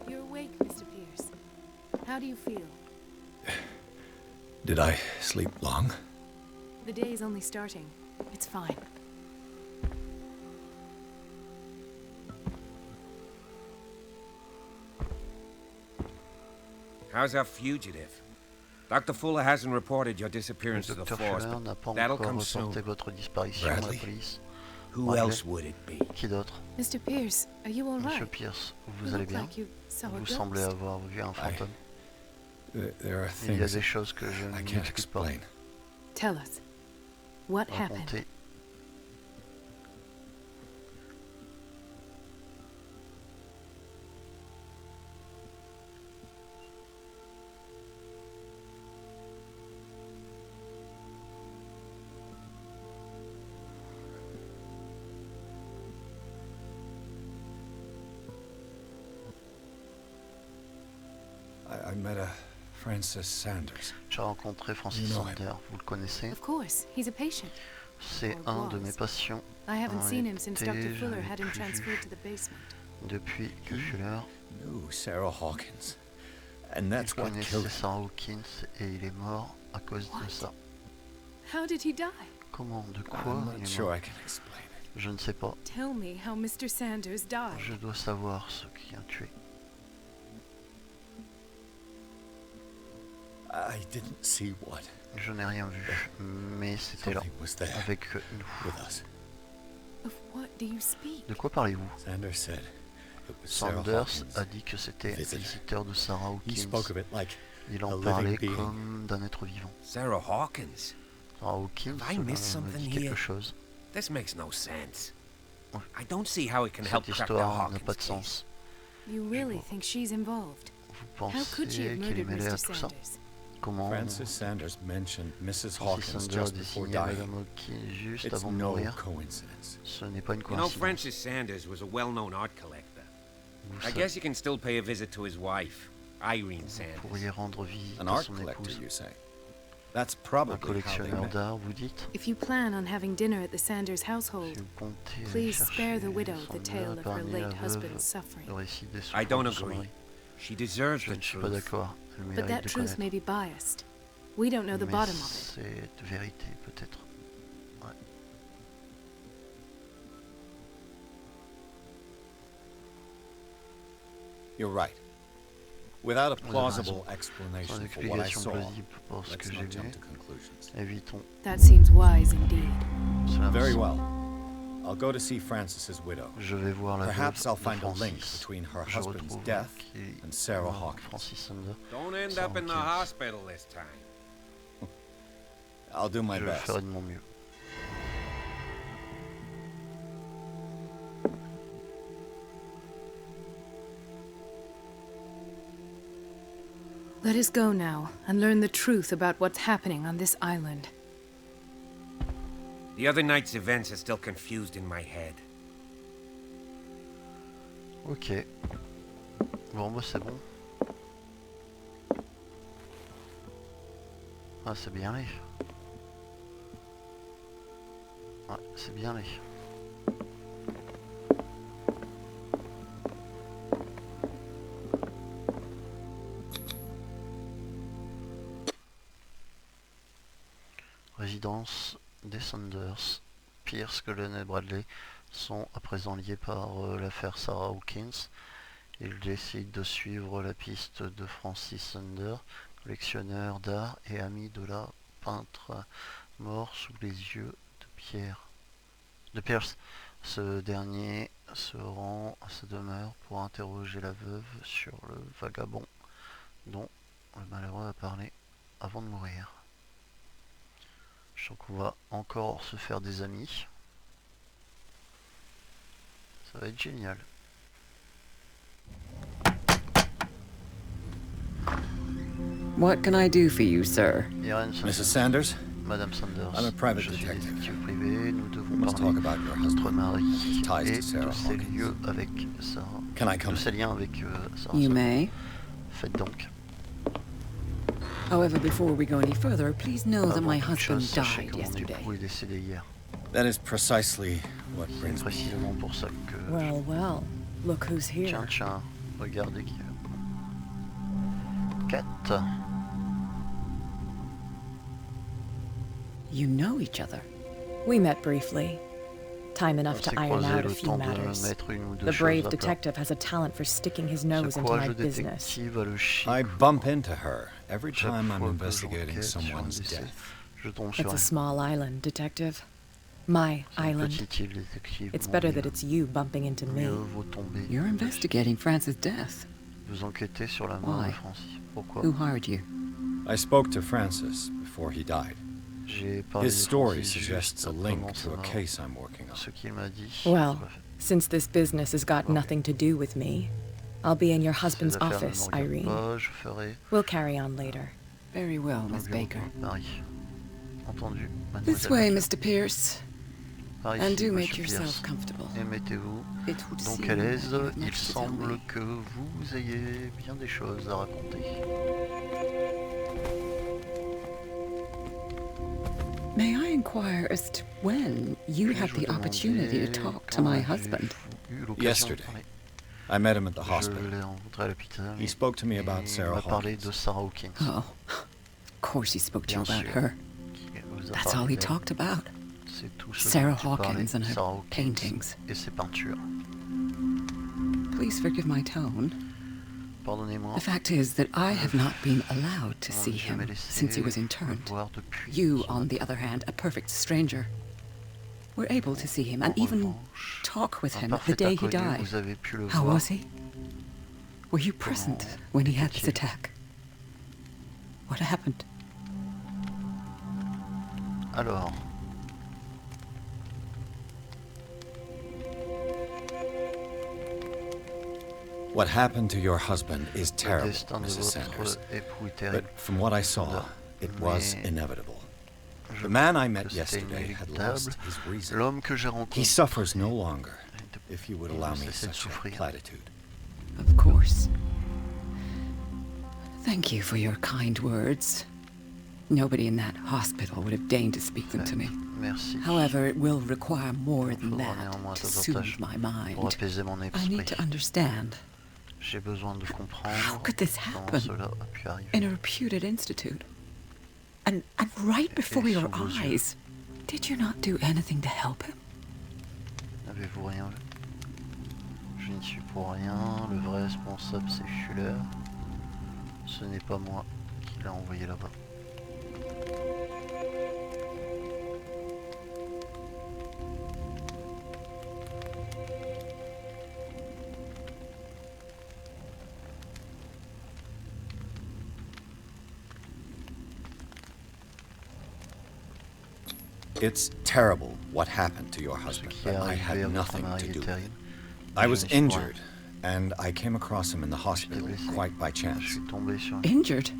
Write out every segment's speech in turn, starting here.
You're awake, Mr. Pierce. How do you feel? Did I sleep long? The day is only starting. It's fine. How's our fugitive? Dr. Fuller hasn't reported your disappearance to the Dr. force, Fuller n'a pas but that'll encore come soon. reporté votre disparition à la Bradley. police. Who Bradley. else would it be? Qui d'autre? Mr. Pierce, are you all Monsieur right? Pierce, You vous allez look bien? like you saw a Vous ghost. semblez avoir vu un fantôme. There are Il y a things des choses que je I can't n'explique pas. explain. Tell us. What happened? Racontez. I met a Francis Sanders. J'ai rencontré Francis You know him. Sanders, vous le connaissez? Of course, he's a patient. C'est un de mes patients. I haven't seen him since Dr. Été, Fuller je had l'ai him plus transferred vu to the basement. depuis que Fuller Knew Sarah Hawkins. And that's what connaissait killed him. Sarah Hawkins et il est mort à cause de What? ça. How did he die? Comment? De quoi I'm il not est sure mort? I can explain it. Je ne sais pas. Tell me how Mr. Sanders died. Je dois savoir ce qui a tué. I didn't see what. Je n'ai rien vu, mais c'était là, Something was there avec nous. with us. Of what do you speak? De quoi parlez-vous? Sanders said it was Sarah Sanders Hawkins. a dit que c'était un visitor. visiteur de Sarah He spoke of Hawkins. it like Il a en living parlait being. comme d'un être vivant. Sarah Hawkins? Sarah Hawkins Have I missed me something dit quelque here? chose. This makes no sense. Ouais. I don't see how it can help Cette crack the histoire n'a Hawkins pas de case. sens. You really think she's involved? Vous How could she have pensez qu'il est murdered mêlé à Mr. tout ça? Sanders? Comment Francis Sanders mentioned Mrs. Francis Hawkins Sanders just a before désigné dying. Madame Hawkins juste It's avant de no mourir? coincidence. Ce n'est pas une You know, coïncidence. Francis Sanders was a well-known art collector. Vous I guess you can still pay a visit to his wife, Irene Sanders. pourriez rendre visite An à art son collector, épouse. you say? That's Un probably how they collectionneur met. d'art, vous dites? If you plan on having dinner at the Sanders Si household, vous comptez please chercher spare the widow the Sanders, tale of her épargnez la late veuve husband's suffering. le récit des I don't souffrances de son agree. mari. She deserves Je the ne suis pas truth. d'accord. Elle But mérite that de truth connaître. may be biased. We don't know the Mais bottom of it. cette vérité, peut-être. Ouais. You're right. Without a Vous avez plausible raison. Sans explanation for what I explication saw, plausible pour ce let's que j'ai not vu, jump to conclusions. évitons That seems wise indeed. cela. me Very semble. well. I'll go to see Francis's widow. Je vais voir la Perhaps veuve I'll de find a link Francis. between her Je husband's retrouverai death qui and Sarah mort Hawkins. Francis Sanders. Don't end Sarah up in the Hawkins. hospital this time. I'll do my Je best. ferai de mon mieux. Let us go now and learn the truth about what's happening on this island. The other night's events are still confused in my head. Ok. Bon, bah c'est bon. Ah, c'est bien les. Ouais, c'est bien les. Résidence des Sanders. Pierce, Cullen et Bradley sont à présent liés par l'affaire Sarah Hawkins. Ils décident de suivre la piste de Francis Sanders, collectionneur d'art et ami de la peintre mort sous les yeux de Pierce. Ce dernier se rend à sa demeure pour interroger la veuve sur le vagabond dont le malheureux a parlé avant de mourir. Je sens qu'on va encore se faire des amis. Ça va être génial. What can I do for you, sir? Irene Mrs. Sanders, Sanders, Madame Sanders, I'm a private je suis detective. détective privé, nous devons we must parler talk about your de notre husband. mari His ties et to Sarah de ses Hawkins. lieux avec Sarah, Can I come de in? ses liens avec Sarah. You may. Faites donc. However, before we go any further, please know that Avant my toute husband chose, sachez died que mon yesterday. époux est décédé hier. That is precisely what C'est brings me here. précisément pour ça que... Well, well. Look who's here. Tiens, tiens, regardez qui... 4. You know each other. We met briefly. Time On enough to s'est iron croisés out a le few temps de matters. mettre une ou deux The choses brave à plat. detective has a talent for sticking his Ce nose into my courageux business. détective a le chic. I bump into her every Chaque time I'm fois que investigating j'enquête sur un someone's décès, death. je tombe sur It's a elle. small island, detective. My C'est une island. petite île, détective. It's mon better île. that it's you bumping into me. Mieux vaut tomber. You're dessus. investigating France's death. Vous enquêtez sur la mort Why? de Francis. Pourquoi? Who hired you? I spoke to Francis before he died. J'ai parlé His de story Francis suggests juste a avant link sa to a mort. case I'm working on. Ce qu'il m'a dit. Well, tout à fait. since this business has got nothing to do with me, I'll be in your Ces husband's affaires ne office, me regardent Irene. pas, je ferai We'll carry on later. Very well, dans Miss le bureau Baker. de Paris. Entendu, This mademoiselle. way, Mr. Pierce. Par And ici, do make monsieur yourself Pierce. comfortable. Et mettez-vous It would donc seem à that l'aise. you have Il much to tell semble me. que vous ayez bien des choses à raconter. May I inquire as to when you Puis-je had vous the opportunity to demander talk to quand my avez-vous husband? eu l'occasion de Yesterday. parler? I met him at the Je hospital. l'ai rencontré à l'hôpital. He spoke to me et about il Sarah m'a parlé Hawkins. de Sarah Hawkins. Oh, of course he spoke to you Bien about sûr. her. Qui vous a That's parlé all he d'elle. talked about. C'est tout ce Sarah dont il parlait. Hawkins and her Sarah Hawkins paintings. et ses peintures. Please forgive my tone. Pardonnez-moi. The fact is that I have not been allowed to see Je m'ai him laissé since he was le interned. voir depuis You, son on the other hand, a perfect stranger, were able to see him and En even revanche, talk with un him the parfait day he inconnu, died. vous avez pu le How voir. was he? Were you present when he had this était-il? attack? What happened? Alors, What happened to your husband is le terrible, destin de Mrs. Sanders. votre époux est terrible. But from what I saw, it was Mais inevitable. Je The man I pense met que c'était yesterday had inéluctable. lost his reason. L'homme que j'ai He rencontré suffers no longer, if you would il allow ne me cessait de such a souffrir. platitude. Of course. Thank you for your kind words. Nobody in that hospital would have deigned to speak them to me. Merci. However, it will require more than Faudra that néanmoins to davantage soothe my pour mind. apaiser mon I esprit. need to understand. J'ai besoin de How comprendre could this comment happen cela a pu arriver. in a reputed institute? And right before your sous vos yeux. eyes. Did you not do anything to help him? N'avez-vous rien vu? Je n'y suis pour rien. Le vrai responsable, c'est Chtulhu. Ce n'est pas moi qui l'a envoyé là-bas. It's terrible what happened to your Ce husband, qui but est I arrivé had à votre nothing mari to est do with it. terrible. I Je was n'y suis pour rien. injured, and I came across him in the J'étais hospital blessé. quite by Je chance. suis tombé sur Injured?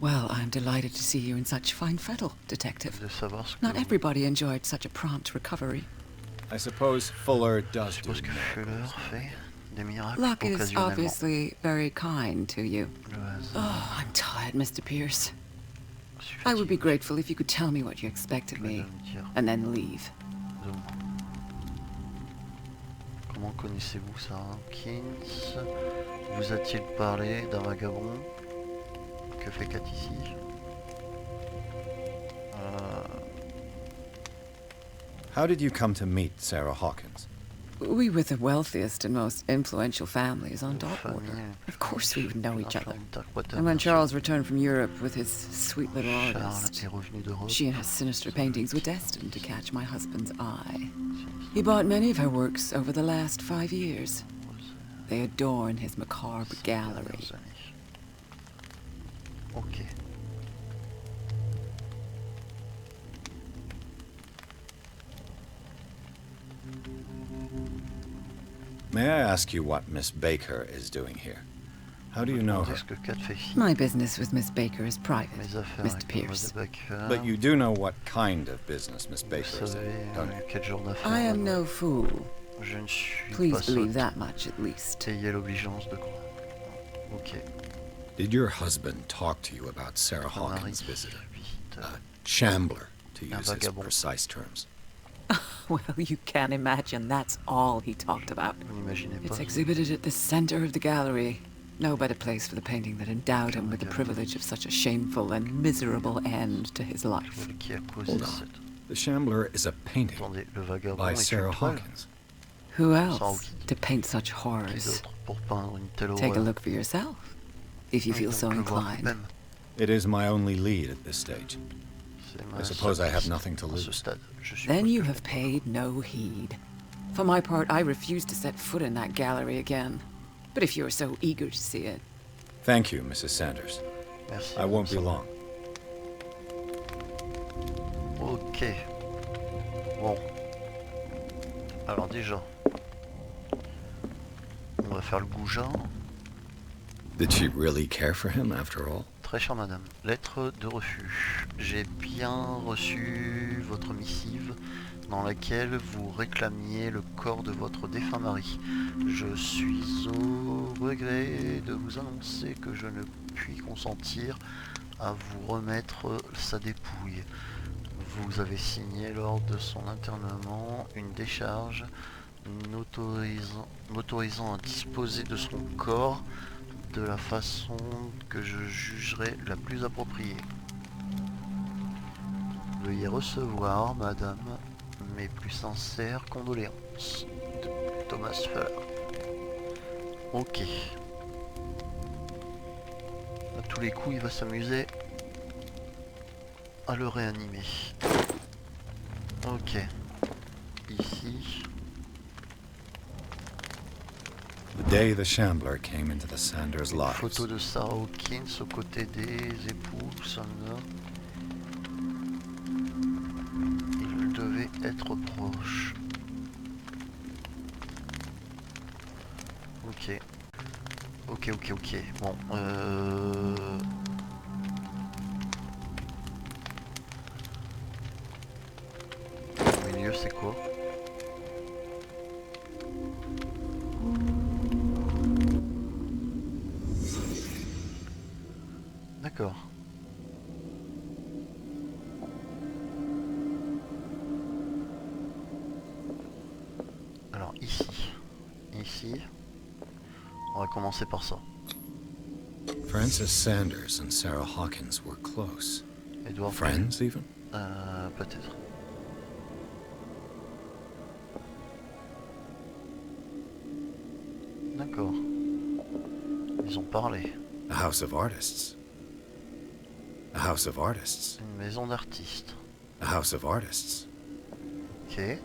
Well, I'm delighted to see you in such fine fettle, Detective. de savoir ce que Not vous- everybody enjoyed such a prompt recovery. I suppose Fuller Je does do suppose que Chtulhu miracles. fait des miracles Luck is occasionnellement. obviously very kind to you. Le hasard Oh, I'm tired, Mr. Pierce. je suis I would be fatigué. grateful if you could tell me what you expect of me, Madame Thiers, and then leave. de moi. Comment connaissez-vous Sarah Hawkins? Vous a-t-il parlé d'un vagabond? Que fait Kat ici? How did you come to meet Sarah Hawkins? We were the wealthiest and most influential families on Une Darkwater. famille Of course we would know each other. Darkwater, And when bien sûr. Charles returned from Europe with his sweet little Charles artist, est revenu d'Europe. she and her sinister paintings were destined to catch my husband's eye. He bought many of her works over the last 5 years. They adorn his macabre gallery. Ok. May I ask you what Miss Baker is doing here? How do you know her? Qu'est-ce que Kat fait ici? My business with Miss Baker is private, Mes affaires Mr. avec Pierce. Mademoiselle Baker. But you do know what kind of business Miss Vous Baker is savez in, don't you? quel genre d'affaires? I am mademoiselle? no fool. Je ne suis Please pas believe sotte. that much at least. Ayez l'obligeance de croire. Ok. Did your husband talk to you about Sarah Votre mari Hawkins' visitor? visite A shambler, to un use his vagabond. precise terms. Well, you can imagine that's all he talked about. Vous n'imaginez It's pas. exhibited at the center of the gallery. No better place for the painting that endowed him with the privilege of such a shameful and miserable end to his life. Voilà qui a causé Hold on. cette... The Shambler is a painting Attendez, le vagabond by est Sarah une toile. Hawkins. Who Sarah else Hawkins. to paint such Qui horrors? d'autre pour peindre une telle Take a horreur? look for yourself, if you Oui, feel donc so le voir inclined. vous-même. It is my only lead at this stage. C'est I ma suppose seule I have piste nothing to à ce lose. stade. Je suppose Then you que have paid no heed. For my part, I refuse to set foot in that gallery again. But if you're so eager to see it, Thank you, Mrs. Sanders. Merci. I won't be long. Ok. Bon. Alors déjà, on va faire le goujat. Did she really care for him after all? Très chère madame, lettre de refus. J'ai bien reçu votre missive dans laquelle vous réclamiez le corps de votre défunt mari. Je suis au regret de vous annoncer que je ne puis consentir à vous remettre sa dépouille. Vous avez signé lors de son internement une décharge m'autorisant à disposer de son corps de la façon que je jugerai la plus appropriée. Veuillez recevoir, madame, mes plus sincères condoléances. De Thomas Fuller. Ok. À tous les coups, il va s'amuser à le réanimer. Ok. Ici. The day the Shambler came into the Sanders lives, Photo de Sarah Hawkins aux côtés des époux Sanders. Il devait être proche. Ok. Ok. Bon, au milieu, c'est quoi? D'accord. Alors ici, on va commencer par ça. Frances Sanders and Sarah Hawkins were close. Edward. Friends, even? Peut-être. D'accord. Ils ont parlé. A house of artists. A house of artists. Une maison d'artistes. A house of artists. Ok.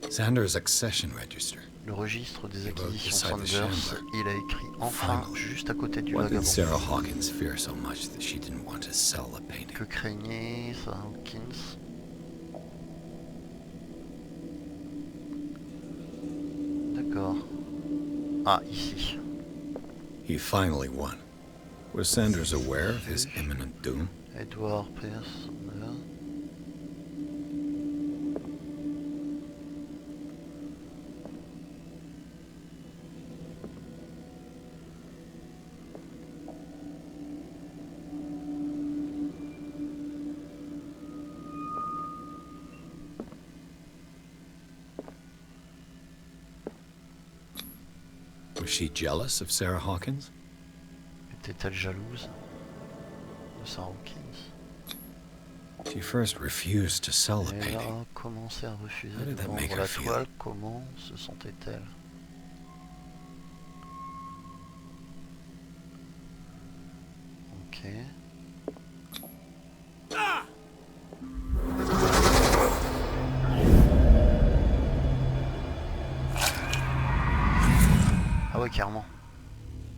Sanders' accession register. Le registre des He wrote acquisitions beside the Sanders, Shambler. il a écrit enfin Finally. juste à côté du What did vagabond. Sarah Hawkins fear so much that she didn't want to sell the painting? Que craignait Sarah Hawkins? D'accord. Ah, ici. He finally won. Was Sanders aware of his imminent doom? Edward Pierce. Was she jealous of Sarah Hawkins? Était-elle jalouse de Sarah Hawkins? She first refused to sell the Elle painting. a commencé à refuser How de did that make vendre her la feel? toile. Comment se sentait-elle? Ok. Ah ouais, carrément.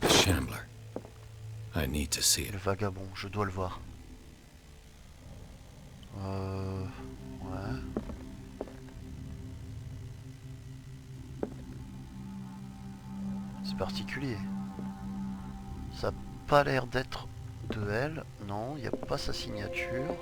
The Shambler. I need to see it. Le vagabond, je dois le voir. Ouais. C'est particulier. ça n'a pas l'air d'être de elle. Non, il n'y a pas sa signature.